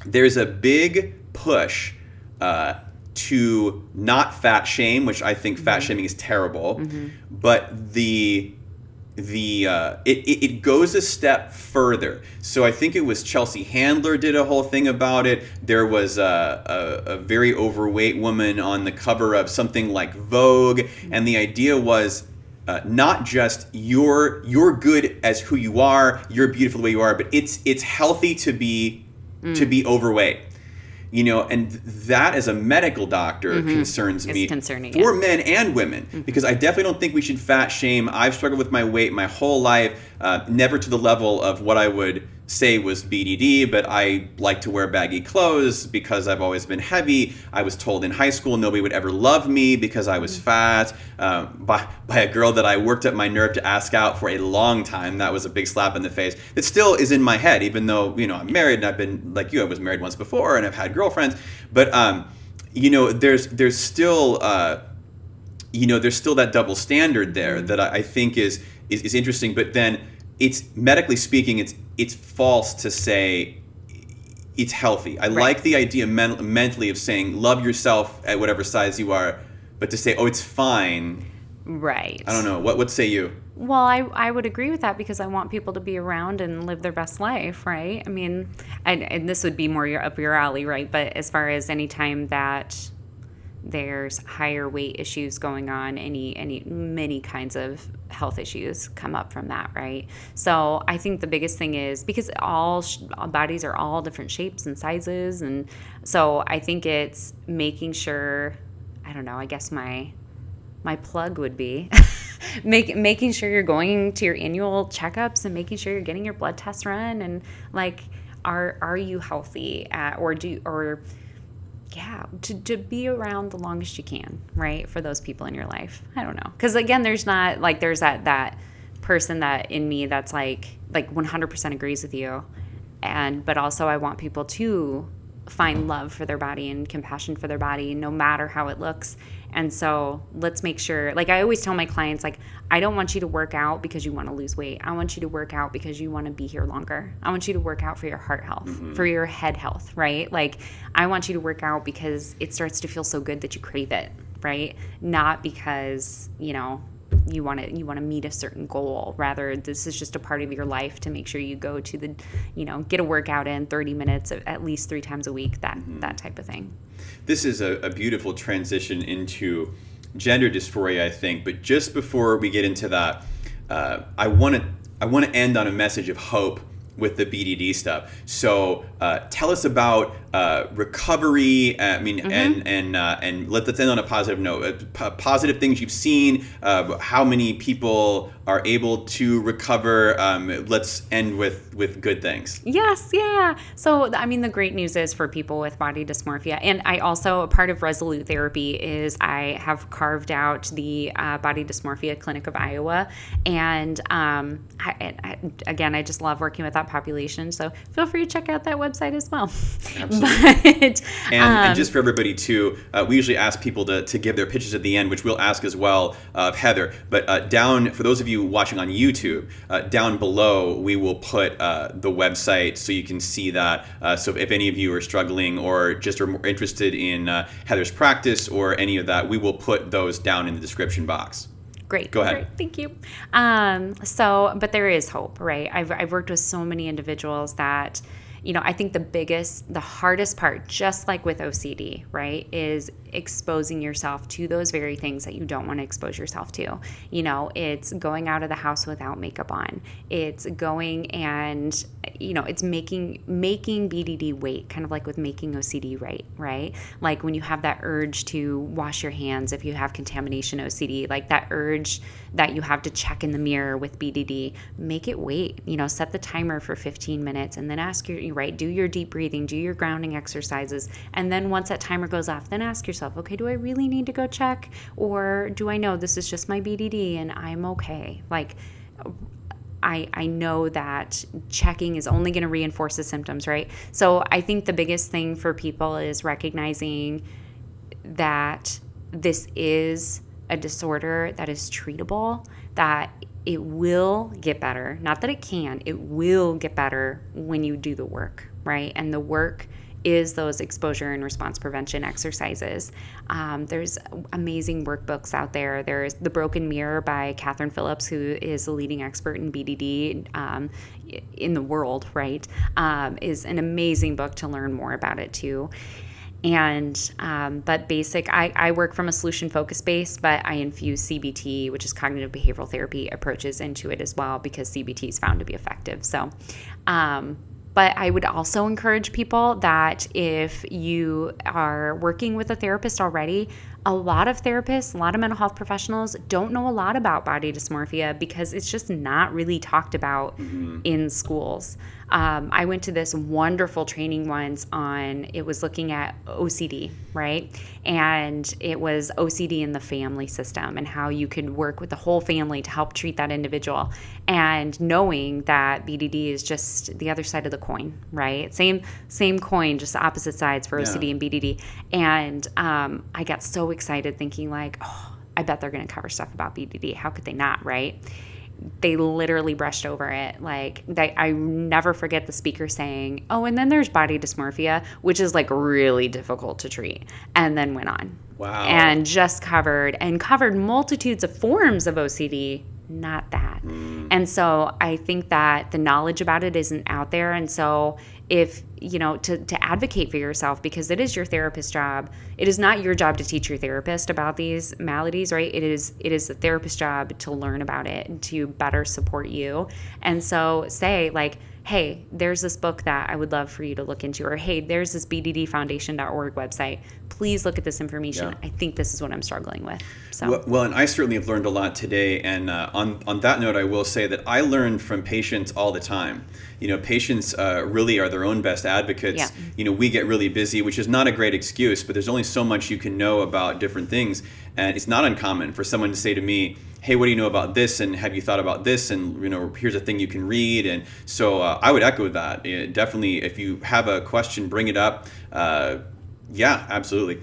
there's a big push to not fat shame, which I think fat shaming is terrible, but it goes a step further. So I think it was Chelsea Handler did a whole thing about it. There was a very overweight woman on the cover of something like Vogue, and the idea was not just you're good as who you are, you're beautiful the way you are, but it's healthy to be overweight. You know, and that as a medical doctor concerns me for men and women, because I definitely don't think we should fat shame. I've struggled with my weight my whole life, never to the level of what I would say was BDD, but I like to wear baggy clothes because I've always been heavy. I was told in high school nobody would ever love me because I was fat, by a girl that I worked up my nerve to ask out for a long time. That was a big slap in the face. It still is in my head, even though, you know, I'm married and I've been, like you, I was married once before and I've had girlfriends. But, you know, there's still that double standard there that I think is interesting. But then it's, medically speaking, it's false to say it's healthy. I like the idea mentally of saying love yourself at whatever size you are, but to say, oh, it's fine. Right. I don't know. What say you? Well, I would agree with that because I want people to be around and live their best life, right? I mean, and this would be more up your alley, right? But as far as any time that there's higher weight issues going on, many kinds of health issues come up from that, right? So I think the biggest thing is, because all bodies are all different shapes and sizes, and so I think it's making sure, I don't know, I guess my plug would be making sure you're going to your annual checkups and making sure you're getting your blood tests run, and like, are you healthy to be around the longest you can, right? For those people in your life. I don't know. Because again, there's that person that in me that's like 100% agrees with you. But also I want people to find love for their body and compassion for their body, no matter how it looks. And so let's make sure, like I always tell my clients, like, I don't want you to work out because you want to lose weight. I want you to work out because you want to be here longer. I want you to work out for your heart health, for your head health, right? Like, I want you to work out because it starts to feel so good that you crave it, right? Not because, you know, you want to meet a certain goal. Rather, this is just a part of your life to make sure you go to the, you know, get a workout in 30 minutes at least 3 times a week, that type of thing. This is a beautiful transition into gender dysphoria, I think. But just before we get into that, I want to end on a message of hope with the BDD stuff. So tell us about recovery. I mean, and let's end on a positive note. Positive things you've seen. How many people are able to recover? Let's end with good things. Yes, yeah. So, I mean, the great news is for people with body dysmorphia, and I also, a part of Resolute Therapy is I have carved out the Body Dysmorphia Clinic of Iowa, and again, I just love working with that population. So feel free to check out that website as well. Absolutely. And just for everybody too, we usually ask people to give their pitches at the end, which we'll ask as well of Heather. But down, for those of you watching on YouTube, down below we will put the website so you can see that. So if any of you are struggling or just are more interested in Heather's practice or any of that, we will put those down in the description box. Great. Go ahead. Great. Thank you. But there is hope, right? I've worked with so many individuals that, you know, I think the hardest part, just like with OCD, right, is exposing yourself to those very things that you don't want to expose yourself to. You know, it's going out of the house without makeup on. It's going and, you know, it's making BDD weight, kind of like with making OCD right? Like when you have that urge to wash your hands if you have contamination OCD, like that urge that you have to check in the mirror with BDD, make it wait. You know, set the timer for 15 minutes and then do your deep breathing, do your grounding exercises. And then once that timer goes off, then ask yourself, okay, do I really need to go check? Or do I know this is just my BDD and I'm okay? Like, I know that checking is only going to reinforce the symptoms, right? So I think the biggest thing for people is recognizing that this is a disorder that is treatable, that it will get better. Not that it can, it will get better when you do the work, right? And the work is those exposure and response prevention exercises. There's amazing workbooks out there. There's The Broken Mirror by Catherine Phillips, who is a leading expert in BDD in the world, right? Is an amazing book to learn more about it too. And but I work from a solution focused base, but I infuse CBT, which is cognitive behavioral therapy, approaches into it as well, because CBT is found to be effective. So but I would also encourage people that if you are working with a therapist already, a lot of therapists, a lot of mental health professionals don't know a lot about body dysmorphia because it's just not really talked about in schools. I went to this wonderful training once it was looking at OCD, right? And it was OCD in the family system and how you could work with the whole family to help treat that individual. And knowing that BDD is just the other side of the coin, right? Same coin, just opposite sides for OCD and BDD. And I got so excited thinking like, oh, I bet they're going to cover stuff about BDD. How could they not, right? They literally brushed over it. I never forget the speaker saying, oh, and then there's body dysmorphia, which is like really difficult to treat, and then went on. Wow. And just covered multitudes of forms of OCD, not that. And so I think that the knowledge about it isn't out there. And so if, to advocate for yourself, because it is your therapist's job. It is not your job to teach your therapist about these maladies, right? It is the therapist's job to learn about it and to better support you. And so say like, hey, there's this book that I would love for you to look into, or hey, there's this bddfoundation.org website. Please look at this information. Yeah. I think this is what I'm struggling with. So Well, and I certainly have learned a lot today. And on that note, I will say that I learn from patients all the time. Patients really are their own best advocates. Yeah. We get really busy, which is not a great excuse, but there's only so much you can know about different things. And it's not uncommon for someone to say to me, hey, what do you know about this? And have you thought about this? And, here's a thing you can read. And so I would echo that. Definitely, if you have a question, bring it up. Yeah, absolutely.